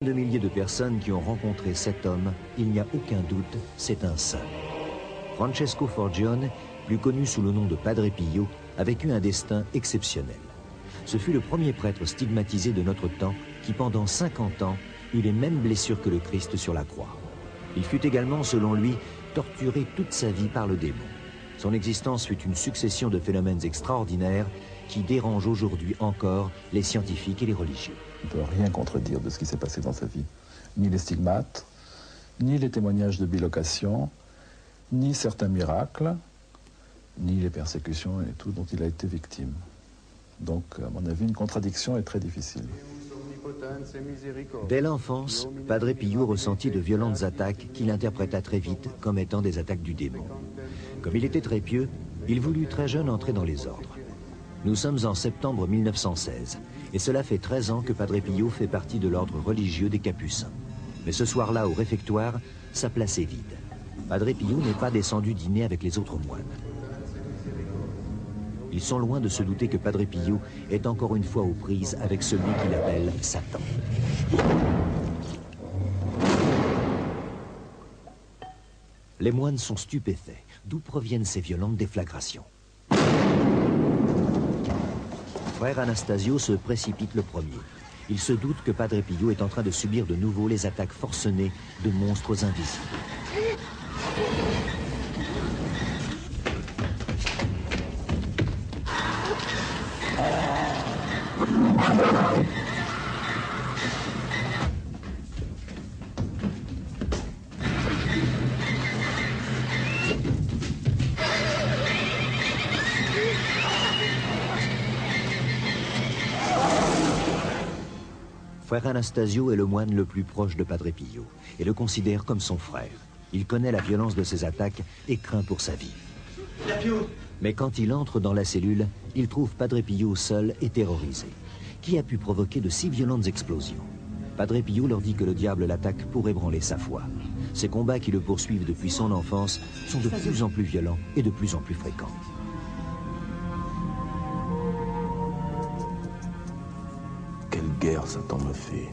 De milliers de personnes qui ont rencontré cet homme, il n'y a aucun doute, c'est un saint. Francesco Forgione, plus connu sous le nom de Padre Pio, a vécu un destin exceptionnel. Ce fut le premier prêtre stigmatisé de notre temps qui, pendant 50 ans, eut les mêmes blessures que le Christ sur la croix. Il fut également, selon lui, torturé toute sa vie par le démon. Son existence fut une succession de phénomènes extraordinaires qui dérangent aujourd'hui encore les scientifiques et les religieux. On ne peut rien contredire de ce qui s'est passé dans sa vie. Ni les stigmates, ni les témoignages de bilocation, ni certains miracles, ni les persécutions et tout dont il a été victime. Donc, à mon avis, une contradiction est très difficile. Dès l'enfance, Padre Pio ressentit de violentes attaques qu'il interpréta très vite comme étant des attaques du démon. Comme il était très pieux, il voulut très jeune entrer dans les ordres. Nous sommes en septembre 1916, et cela fait 13 ans que Padre Pio fait partie de l'ordre religieux des Capucins. Mais ce soir-là, au réfectoire, sa place est vide. Padre Pio n'est pas descendu dîner avec les autres moines. Ils sont loin de se douter que Padre Pio est encore une fois aux prises avec celui qu'il appelle Satan. Les moines sont stupéfaits. D'où proviennent ces violentes déflagrations? Frère Anastasio se précipite le premier. Il se doute que Padre Pio est en train de subir de nouveau les attaques forcenées de monstres invisibles. Frère Anastasio est le moine le plus proche de Padre Pio et le considère comme son frère. Il connaît la violence de ses attaques et craint pour sa vie. Mais quand il entre dans la cellule, il trouve Padre Pio seul et terrorisé. Qui a pu provoquer de si violentes explosions? Padre Pio leur dit que le diable l'attaque pour ébranler sa foi. Ces combats qui le poursuivent depuis son enfance sont de plus en plus violents et de plus en plus fréquents. Quelle guerre Satan me fait.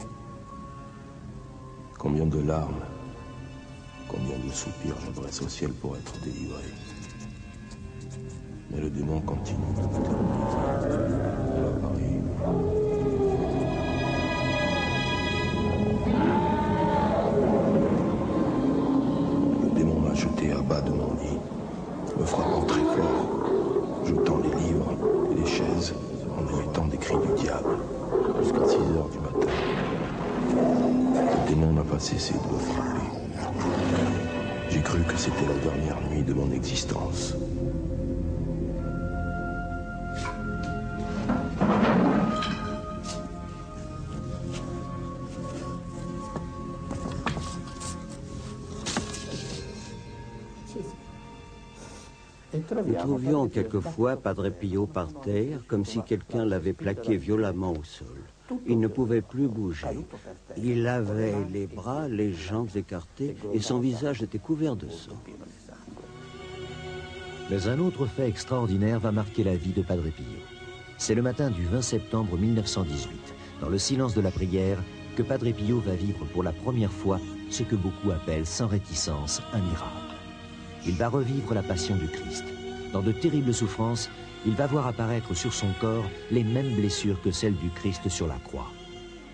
Combien de larmes, combien de soupirs j'adresse au ciel pour être délivré. Mais le démon continue. Alors, Paris. Le démon m'a jeté à bas de mon lit, me frappant très fort, jetant les livres et les chaises en émettant des cris du diable. Jusqu'à 6 heures du matin. Le démon n'a pas cessé de me frapper. J'ai cru que c'était la dernière nuit de mon existence. Nous trouvions quelquefois Padre Pio par terre, comme si quelqu'un l'avait plaqué violemment au sol. Il ne pouvait plus bouger. Il avait les bras, les jambes écartées et son visage était couvert de sang. Mais un autre fait extraordinaire va marquer la vie de Padre Pio. C'est le matin du 20 septembre 1918, dans le silence de la prière, que Padre Pio va vivre pour la première fois ce que beaucoup appellent sans réticence un miracle. Il va revivre la passion du Christ. Dans de terribles souffrances, il va voir apparaître sur son corps les mêmes blessures que celles du Christ sur la croix.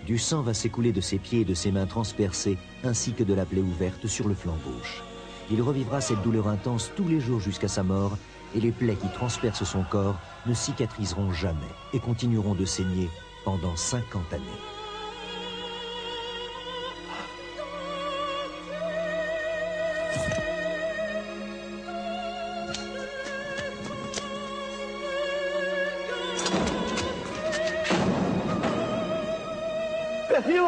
Du sang va s'écouler de ses pieds et de ses mains transpercées, ainsi que de la plaie ouverte sur le flanc gauche. Il revivra cette douleur intense tous les jours jusqu'à sa mort, et les plaies qui transpercent son corps ne cicatriseront jamais et continueront de saigner pendant 50 années. Pio!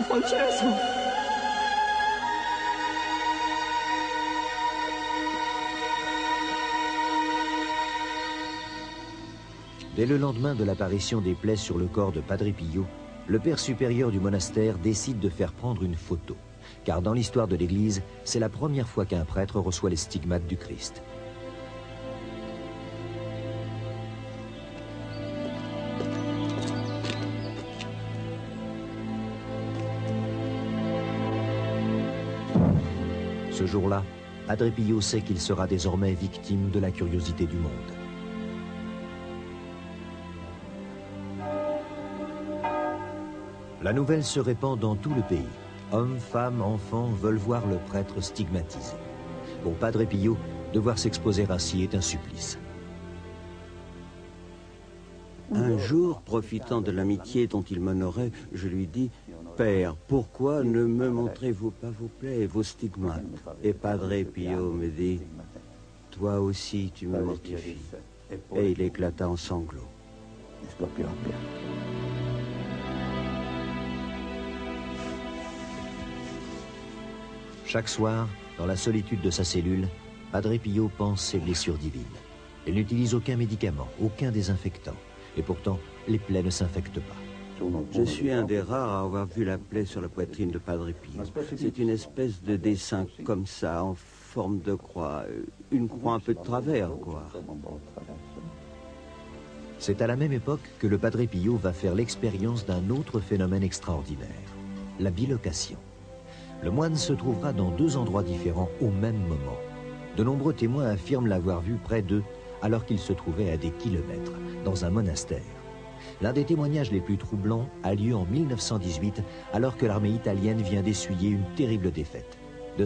Francesco! Dès le lendemain de l'apparition des plaies sur le corps de Padre Pio, le père supérieur du monastère décide de faire prendre une photo. Car dans l'histoire de l'Église, c'est la première fois qu'un prêtre reçoit les stigmates du Christ. Ce jour-là, Padre Pio sait qu'il sera désormais victime de la curiosité du monde. La nouvelle se répand dans tout le pays. Hommes, femmes, enfants veulent voir le prêtre stigmatisé. Pour Padre Pio, devoir s'exposer ainsi est un supplice. Un jour, profitant de l'amitié dont il m'honorait, je lui dis « Père, pourquoi ne me montrez-vous pas vos plaies et vos stigmates ?» Et Padre Pio me dit « Toi aussi, tu me mortifies. » Et il éclata en sanglots. Chaque soir, dans la solitude de sa cellule, Padre Pio pense ses blessures divines. Il n'utilise aucun médicament, aucun désinfectant. Et pourtant, les plaies ne s'infectent pas. Je suis un des rares à avoir vu la plaie sur la poitrine de Padre Pio. C'est une espèce de dessin comme ça, en forme de croix. Une croix un peu de travers, quoi. C'est à la même époque que le Padre Pio va faire l'expérience d'un autre phénomène extraordinaire, la bilocation. Le moine se trouvera dans 2 endroits différents au même moment. De nombreux témoins affirment l'avoir vu près d'eux alors qu'il se trouvait à des kilomètres, dans un monastère. L'un des témoignages les plus troublants a lieu en 1918, alors que l'armée italienne vient d'essuyer une terrible défaite.